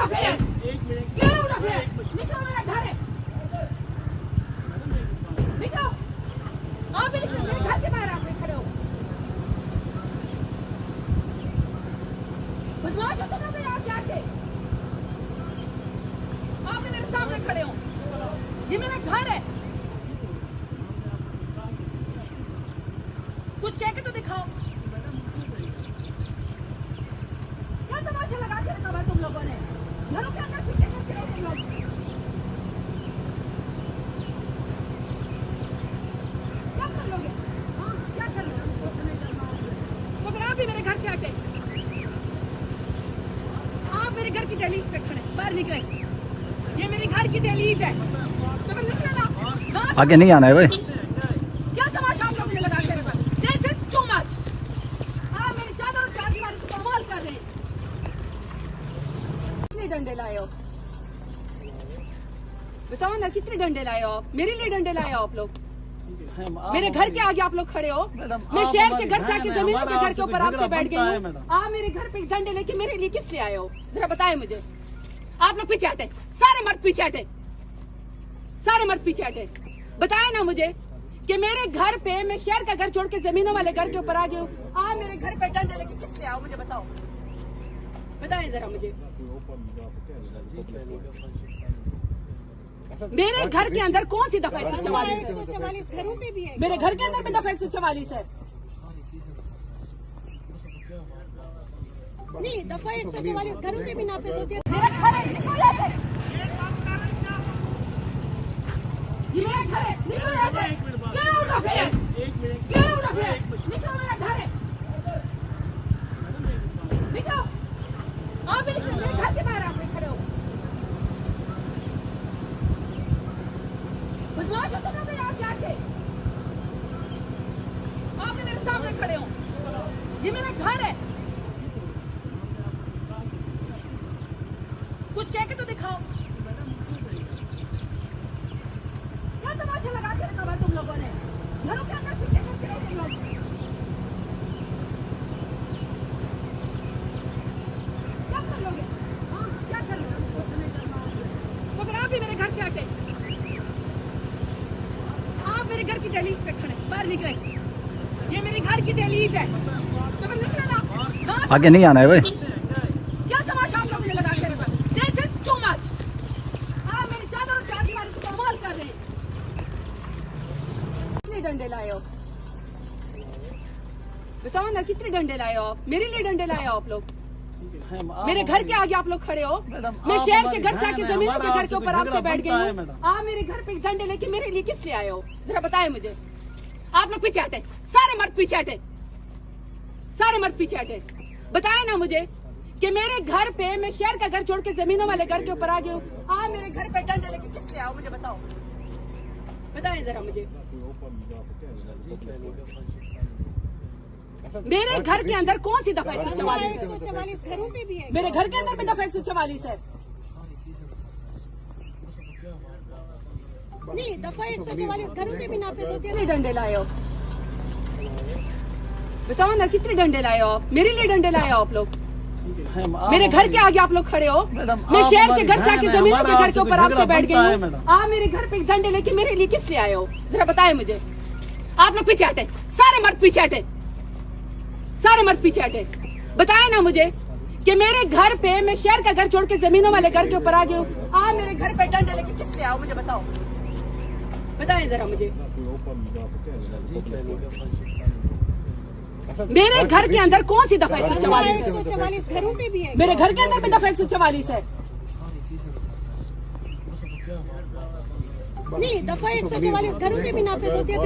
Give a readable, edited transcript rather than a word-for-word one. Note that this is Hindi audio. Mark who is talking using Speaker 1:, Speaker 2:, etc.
Speaker 1: आप मेरे घर के बाहर आप खड़े हो। बदमाश हो तो फिर आप जाके आप मेरे सामने खड़े हो। ये मेरा घर है। कुछ कह के तो दिखाओ। क्या तमाशा लगा के रखा है तुम लोगों ने? घरों के अंदर पीछे करते रहो तुम लोग। क्या कर लोगे? हाँ, क्या कर लोगे? तो फिर आप भी मेरे घर से हटे। आप मेरे घर की दहलीज पे खड़े, बाहर निकले। ये मेरे घर की दहलीज है। तो फिर निकले ना।
Speaker 2: आगे नहीं आना है भाई।
Speaker 1: क्या तमाशा आप लोगों ने लगा के रखा? This is too much. आप मेरी चादर और चार दीवारी को कमाल कर रहे हैं। किसने डंडे लाए हो? बताओ ना, किसने डंडे लाए हो आप? मेरे लिए डंडे लाए हो आप लोग? मेरे घर के आगे आप लोग खड़े हो। मैं शहर के घर से आके जमीनों के घर के ऊपर आपसे बैठ गई हूँ। आप मेरे घर पे डंडे लेके मेरे लिए किस लिए आए हो? जरा बताएं मुझे। आप लोग पीछे हटे, सारे मर्द पीछे हटे, सारे मर्द पीछे हटे। बताएं ना मुझे कि मेरे घर पे मैं शहर का घर छोड़ के जमीनों वाले घर के ऊपर आ गई हूँ। आप मेरे घर पे डंडे लेके किस लिए आओ? मुझे बताओ, बताएं जरा मुझे। मेरे घर के अंदर कौन सी दफा 144 घरों पे भी है? मेरे घर के अंदर भी दफा 144 है।
Speaker 3: नहीं, दफा 144 घरों पे भी नाफिज होती है।
Speaker 1: मेरा घर है, निकलो यहाँ से। ये मेरा घर है, निकलो यहाँ से। क्या उठा फिर? क्या उठा फिर? निकलो, मेरा घर है। निकलो। आप भी निकलो, मेरे घर के बाहर आप खड़े हो। बदमाश हो तो फिर आप जाके आप मेरे सामने खड़े हो। ये मेरा घर है। कुछ कह के तो दिखाओ। क्या तमाशा लगा के रखा है तुम लोगों ने? घरों के अंदर पीछे करते रहो तुम लोग। क्या कर लोगे? हाँ, क्या कर लोगे? तो फिर आप भी मेरे घर से हटे। आप मेरे घर की दहलीज पे खड़े, बाहर निकले। ये मेरे घर की दहलीज है। तो फिर निकले ना।
Speaker 2: आगे नहीं आना है भाई।
Speaker 1: क्या तमाशा आप लोगों ने लगा के रखा? This is too much. आप मेरी चादर और चार दीवारी को कमाल कर रहे हैं। किसने डंडे लाए हो? बताओ ना, किसने डंडे लाए हो आप? मेरे लिए डंडे लाए हो आप लोग? मेरे घर के आगे आप लोग खड़े हो। मैं शहर के घर से आके जमीनों के घर के ऊपर आपसे बैठ गई हूँ। आप मेरे घर पे डंडे लेके मेरे लिए किस लिए आए हो? जरा बताएं मुझे। आप लोग पीछे हटे, सारे मर्द पीछे हटे, सारे मर्द पीछे हटे। बताएं ना मुझे कि मेरे घर पे मैं शहर का घर छोड़ के जमीनों वाले घर के ऊपर आ गई हूँ। आप मेरे घर पे डंडे लेके किस लिए आओ? मुझे बताओ, बताएं जरा मुझे। मेरे घर के अंदर कौन सी दफा 144
Speaker 3: घरों पे भी है।
Speaker 1: मेरे घर के अंदर भी दफा 144 है।
Speaker 3: नहीं, दफा 144 घरों पे भी नाफिज होती है।
Speaker 1: किसने डंडे लाए हो? बताओ ना, किसने डंडे लाए हो आप? मेरे लिए डंडे लाए हो आप लोग? मेरे घर के आगे आप लोग खड़े हो। मैं शहर के घर से आके जमीनों के घर के ऊपर आपसे बैठ गई हूँ। आप मेरे घर पे डंडे लेके मेरे लिए किस लिए आए हो? जरा बताएं मुझे। आप लोग पीछे हटे, सारे मर्द पीछे हटे, सारे मर्द पीछे हटे। बताएं ना मुझे कि मेरे घर पे मैं शहर का घर छोड़ के जमीनों वाले घर के ऊपर आ गई हूँ। आप मेरे घर पे डंडे लेके किस लिए आओ? मुझे बताओ, बताएं जरा मुझे। मेरे घर के अंदर कौन सी दफा 144
Speaker 3: घरों पे भी है।
Speaker 1: मेरे घर के अंदर भी दफा 144 है।
Speaker 3: नहीं, दफा 144 घरों पे भी नाफिज होती है।